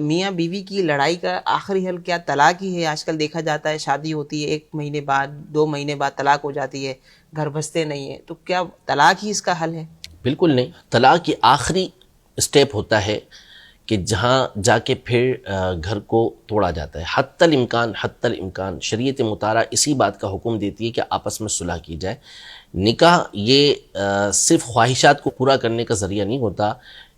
میاں بیوی کی لڑائی کا آخری حل کیا طلاق ہی ہے؟ آج کل دیکھا جاتا ہے شادی ہوتی ہے 1 مہینے بعد 2 مہینے بعد طلاق ہو جاتی ہے، گھر بستے نہیں ہیں، تو کیا طلاق ہی اس کا حل ہے؟ بالکل نہیں، طلاق کی آخری اسٹیپ ہوتا ہے کہ جہاں جا کے پھر گھر کو توڑا جاتا ہے۔ حتی الامکان شریعت مطالعہ اسی بات کا حکم دیتی ہے کہ آپس میں صلح کی جائے۔ نکاح یہ صرف خواہشات کو پورا کرنے کا ذریعہ نہیں ہوتا،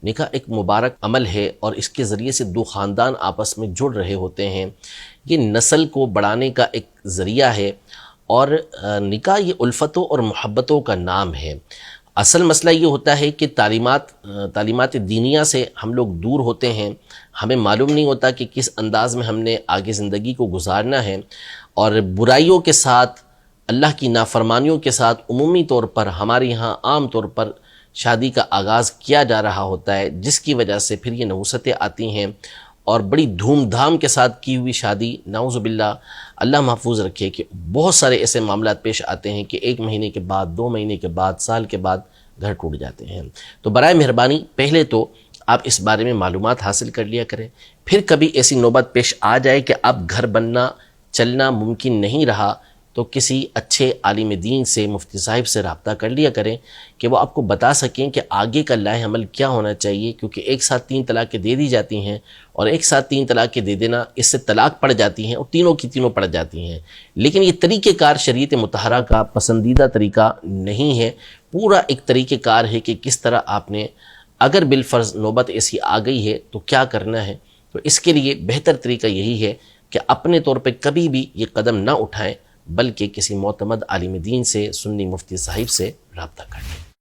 نکاح ایک مبارک عمل ہے اور اس کے ذریعے سے 2 خاندان آپس میں جڑ رہے ہوتے ہیں۔ یہ نسل کو بڑھانے کا ایک ذریعہ ہے اور نکاح یہ الفتوں اور محبتوں کا نام ہے۔ اصل مسئلہ یہ ہوتا ہے کہ تعلیمات دینیہ سے ہم لوگ دور ہوتے ہیں، ہمیں معلوم نہیں ہوتا کہ کس انداز میں ہم نے آگے زندگی کو گزارنا ہے، اور برائیوں کے ساتھ، اللہ کی نافرمانیوں کے ساتھ عمومی طور پر ہمارے یہاں عام طور پر شادی کا آغاز کیا جا رہا ہوتا ہے، جس کی وجہ سے پھر یہ نحوستیں آتی ہیں اور بڑی دھوم دھام کے ساتھ کی ہوئی شادی، نعوذ باللہ اللہ محفوظ رکھے، کہ بہت سارے ایسے معاملات پیش آتے ہیں کہ 1 مہینے کے بعد، 2 مہینے کے بعد، سال کے بعد گھر ٹوٹ جاتے ہیں۔ تو برائے مہربانی پہلے تو آپ اس بارے میں معلومات حاصل کر لیا کریں، پھر کبھی ایسی نوبت پیش آ جائے کہ اب گھر بننا چلنا ممکن نہیں رہا تو کسی اچھے عالم دین سے، مفتی صاحب سے رابطہ کر لیا کریں کہ وہ آپ کو بتا سکیں کہ آگے کا لائحہ عمل کیا ہونا چاہیے، کیونکہ ایک ساتھ 3 طلاقیں دے دی جاتی ہیں، اور ایک ساتھ 3 طلاقیں دے دینا، اس سے طلاق پڑ جاتی ہیں اور تینوں کی تینوں پڑ جاتی ہیں۔ لیکن یہ طریقہ کار شریعت مطہرہ کا پسندیدہ طریقہ نہیں ہے، پورا ایک طریقہ کار ہے کہ کس طرح آپ نے، اگر بالفرض نوبت ایسی آ گئی ہے تو کیا کرنا ہے۔ تو اس کے لیے بہتر طریقہ یہی ہے کہ اپنے طور پہ کبھی بھی یہ قدم نہ اٹھائیں، بلکہ کسی معتمد عالم دین سے، سنی مفتی صاحب سے رابطہ کریں۔